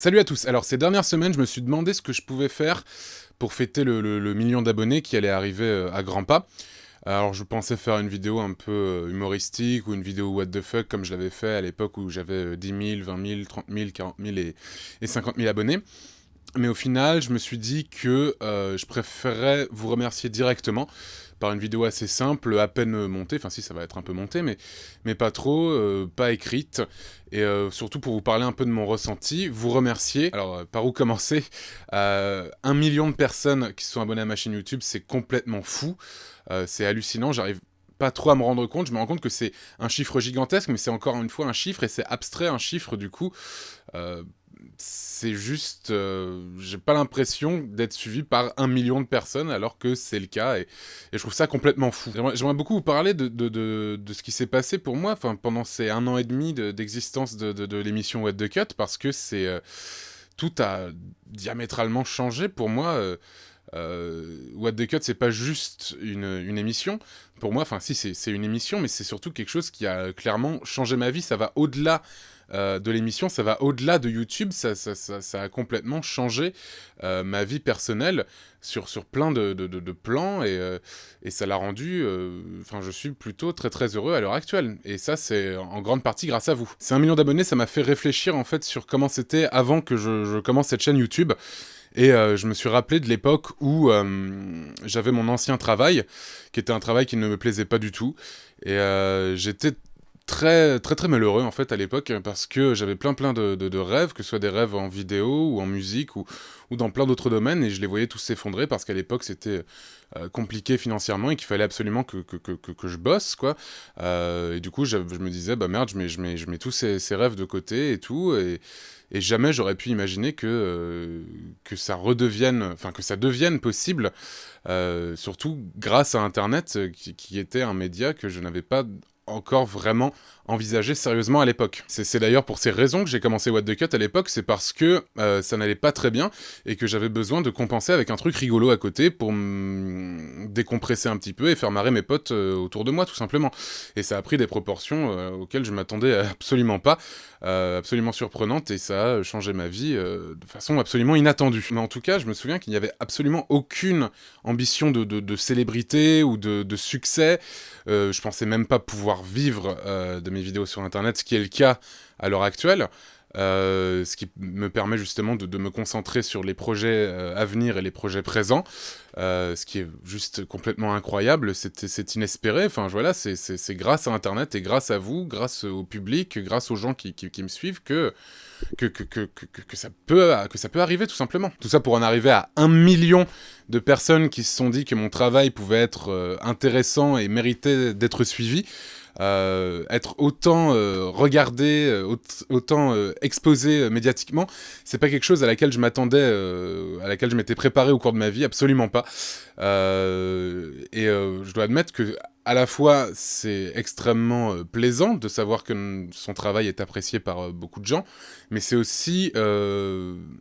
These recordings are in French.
Salut à tous. Alors ces dernières semaines, je me suis demandé ce que je pouvais faire pour fêter le million d'abonnés qui allait arriver à grands pas. Alors je pensais faire une vidéo un peu humoristique ou une vidéo what the fuck comme je l'avais fait à l'époque où j'avais 10 000, 20 000, 30 000, 40 000 et 50 000 abonnés. Mais au final, je me suis dit que je préférerais vous remercier directement par une vidéo assez simple, à peine montée, enfin si ça va être un peu monté, mais pas trop, pas écrite, et surtout pour vous parler un peu de mon ressenti, vous remercier. Alors par où commencer? 1 million de personnes qui sont abonnées à ma chaîne YouTube, c'est complètement fou, c'est hallucinant, j'arrive pas trop à me rendre compte, je me rends compte que c'est un chiffre gigantesque, mais c'est encore une fois un chiffre, et c'est abstrait un chiffre du coup, euh, c'est juste, j'ai pas l'impression d'être suivi par 1 million de personnes alors que c'est le cas et je trouve ça complètement fou. J'aimerais beaucoup vous parler de ce qui s'est passé pour moi pendant ces 1 an et demi d'existence de l'émission What the Cut parce que tout a diamétralement changé pour moi. What the Cut, c'est pas juste une émission. Pour moi, enfin si, c'est une émission, mais c'est surtout quelque chose qui a clairement changé ma vie. Ça va au-delà de l'émission, ça va au-delà de YouTube, ça a complètement changé ma vie personnelle sur plein de plans, et ça l'a rendu, enfin je suis plutôt très très heureux à l'heure actuelle, et ça c'est en grande partie grâce à vous. C'est 1 million d'abonnés, ça m'a fait réfléchir en fait sur comment c'était avant que je commence cette chaîne YouTube, et je me suis rappelé de l'époque où j'avais mon ancien travail, qui était un travail qui ne me plaisait pas du tout, et j'étais très très très malheureux en fait à l'époque parce que j'avais plein de rêves, que ce soit des rêves en vidéo ou en musique ou dans plein d'autres domaines, et je les voyais tous s'effondrer parce qu'à l'époque c'était compliqué financièrement et qu'il fallait absolument que je bosse quoi. Et du coup je me disais bah merde, je mets tous ces rêves de côté et tout, et jamais j'aurais pu imaginer que ça redevienne, enfin que ça devienne possible, surtout grâce à Internet, qui était un média que je n'avais pas encore vraiment envisagé sérieusement à l'époque. C'est d'ailleurs pour ces raisons que j'ai commencé What the Cut à l'époque, c'est parce que ça n'allait pas très bien et que j'avais besoin de compenser avec un truc rigolo à côté pour me décompresser un petit peu et faire marrer mes potes autour de moi tout simplement. Et ça a pris des proportions auxquelles je m'attendais absolument pas, absolument surprenantes, et ça a changé ma vie de façon absolument inattendue. Mais en tout cas, je me souviens qu'il n'y avait absolument aucune ambition de célébrité ou de succès. Je pensais même pas pouvoir vivre de mes vidéos sur internet, ce qui est le cas à l'heure actuelle. Ce qui me permet justement de me concentrer sur les projets à venir et les projets présents, ce qui est juste complètement incroyable, c'est inespéré, enfin voilà, c'est grâce à internet et grâce à vous, grâce au public, grâce aux gens qui me suivent que ça peut arriver tout simplement. Tout ça pour en arriver à 1 million de personnes qui se sont dit que mon travail pouvait être intéressant et méritait d'être suivi. Être autant regardé, autant exposé médiatiquement, c'est pas quelque chose à laquelle je m'attendais, à laquelle je m'étais préparé au cours de ma vie, absolument pas. Je dois admettre que à la fois c'est extrêmement plaisant de savoir que son travail est apprécié par beaucoup de gens, mais c'est aussi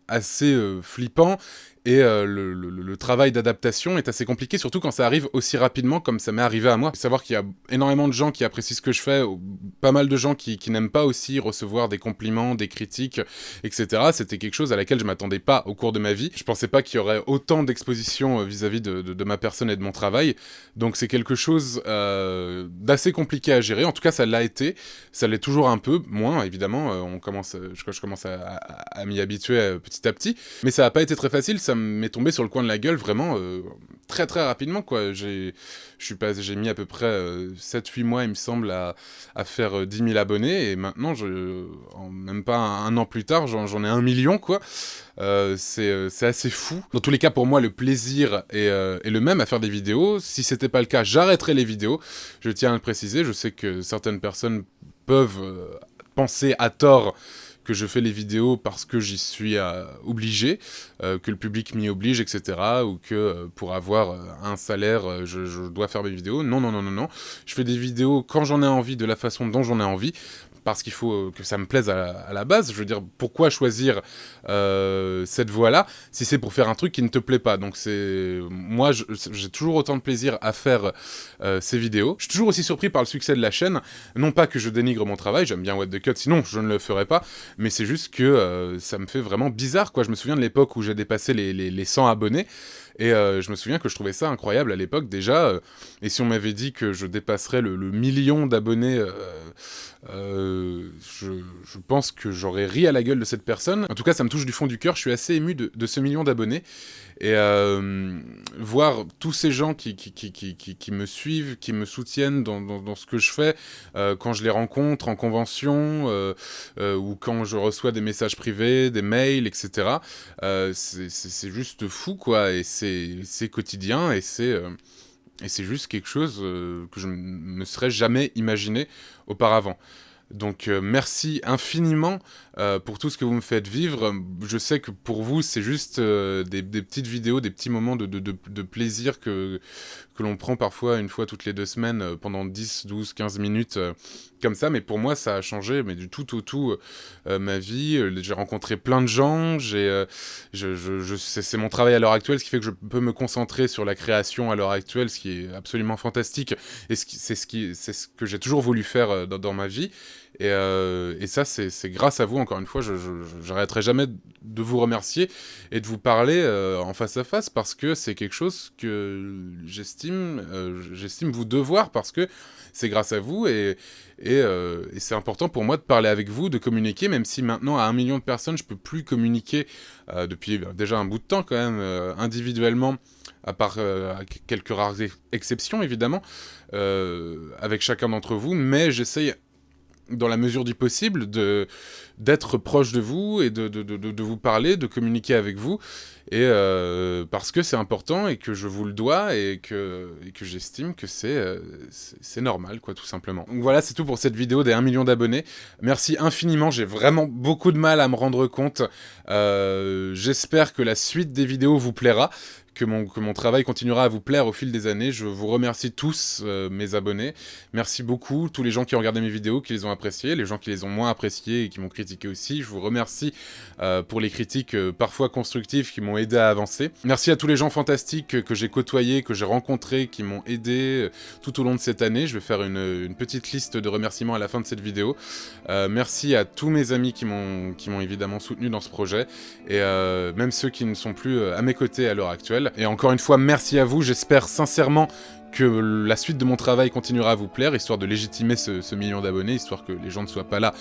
assez flippant. Et le travail d'adaptation est assez compliqué, surtout quand ça arrive aussi rapidement comme ça m'est arrivé à moi. Faut savoir qu'il y a énormément de gens qui apprécient ce que je fais, pas mal de gens qui n'aiment pas aussi recevoir des compliments, des critiques, etc. C'était quelque chose à laquelle je m'attendais pas au cours de ma vie. Je pensais pas qu'il y aurait autant d'exposition vis-à-vis de ma personne et de mon travail. Donc c'est quelque chose d'assez compliqué à gérer. En tout cas, ça l'a été. Ça l'est toujours un peu, moins évidemment. Je commence à m'y habituer petit à petit. Mais ça n'a pas été très facile, ça m'est tombé sur le coin de la gueule vraiment très très rapidement quoi. J'ai mis à peu près 7-8 mois il me semble à faire 10 000 abonnés, et maintenant même pas un an plus tard j'en ai 1 million quoi. C'est assez fou. Dans tous les cas, pour moi le plaisir est le même à faire des vidéos. Si c'était pas le cas, j'arrêterais les vidéos, je tiens à le préciser. Je sais que certaines personnes peuvent penser à tort que je fais les vidéos parce que j'y suis obligé, que le public m'y oblige, etc. Ou que pour avoir un salaire, je dois faire mes vidéos. Non, non, non, non, non. Je fais des vidéos quand j'en ai envie, de la façon dont j'en ai envie. parce qu'il faut que ça me plaise à la base. Je veux dire, pourquoi choisir cette voie-là si c'est pour faire un truc qui ne te plaît pas? Donc moi, j'ai toujours autant de plaisir à faire ces vidéos. Je suis toujours aussi surpris par le succès de la chaîne. Non pas que je dénigre mon travail, j'aime bien What the Cut, sinon je ne le ferais pas, mais c'est juste que ça me fait vraiment bizarre, quoi. Je me souviens de l'époque où j'ai dépassé les 100 abonnés, et je me souviens que je trouvais ça incroyable à l'époque déjà, et si on m'avait dit que je dépasserais le million d'abonnés, je pense que j'aurais ri à la gueule de cette personne. En tout cas, ça me touche du fond du cœur, je suis assez ému de ce million d'abonnés, et voir tous ces gens qui me suivent, qui me soutiennent dans ce que je fais, quand je les rencontre en convention, ou quand je reçois des messages privés, des mails, etc. C'est juste fou, quoi, et c'est quotidien, et c'est juste quelque chose que je ne me serais jamais imaginé auparavant. Donc merci infiniment pour tout ce que vous me faites vivre. Je sais que pour vous, c'est juste des petites vidéos, des petits moments de plaisir que l'on prend parfois une fois toutes les 2 semaines pendant 10, 12, 15 minutes comme ça. Mais pour moi, ça a changé mais du tout au tout ma vie. J'ai rencontré plein de gens. C'est mon travail à l'heure actuelle, ce qui fait que je peux me concentrer sur la création à l'heure actuelle, ce qui est absolument fantastique. Et c'est ce que j'ai toujours voulu faire dans ma vie. Et ça, c'est grâce à vous, encore une fois, j'arrêterai jamais de vous remercier et de vous parler en face à face, parce que c'est quelque chose que j'estime vous devoir, parce que c'est grâce à vous, et c'est important pour moi de parler avec vous, de communiquer, même si maintenant, à 1 million de personnes, je peux plus communiquer depuis déjà un bout de temps, quand même, individuellement, à part quelques rares exceptions, évidemment, avec chacun d'entre vous, mais j'essaye, dans la mesure du possible, d'être proche de vous et de vous parler, de communiquer avec vous, et parce que c'est important et que je vous le dois, et que j'estime que c'est normal, quoi, tout simplement. Donc voilà, c'est tout pour cette vidéo des 1 million d'abonnés. Merci infiniment, j'ai vraiment beaucoup de mal à me rendre compte. J'espère que la suite des vidéos vous plaira, que mon travail continuera à vous plaire au fil des années. Je vous remercie tous, mes abonnés. Merci beaucoup, tous les gens qui ont regardé mes vidéos, qui les ont appréciées, les gens qui les ont moins appréciées et qui m'ont critiqué aussi. Je vous remercie pour les critiques parfois constructives qui m'ont aidé à avancer. Merci à tous les gens fantastiques que j'ai côtoyés, que j'ai rencontrés, qui m'ont aidé tout au long de cette année. Je vais faire une petite liste de remerciements à la fin de cette vidéo. Merci à tous mes amis qui m'ont évidemment soutenu dans ce projet, et même ceux qui ne sont plus à mes côtés à l'heure actuelle. Et encore une fois, merci à vous. J'espère sincèrement que la suite de mon travail continuera à vous plaire, histoire de légitimer ce million d'abonnés, histoire que les gens ne soient pas là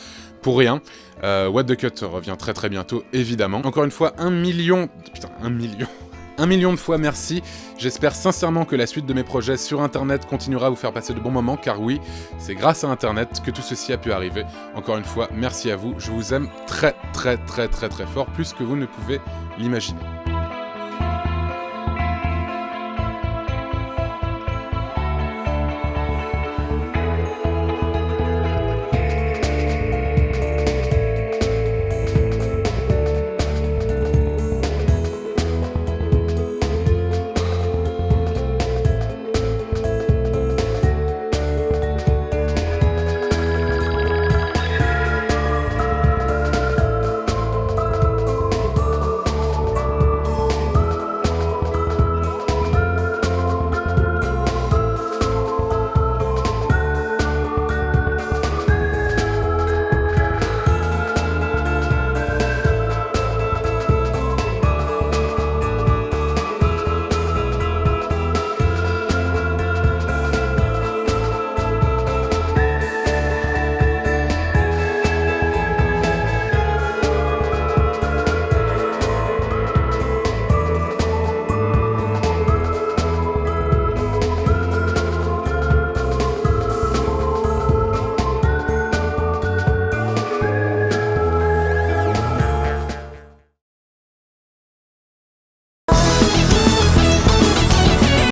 pour rien. What the Cut revient très très bientôt, évidemment. Encore une fois, 1 million... Putain, 1 million... 1 million de fois merci. J'espère sincèrement que la suite de mes projets sur Internet continuera à vous faire passer de bons moments, car oui, c'est grâce à Internet que tout ceci a pu arriver. Encore une fois, merci à vous. Je vous aime très très très très très fort, plus que vous ne pouvez l'imaginer.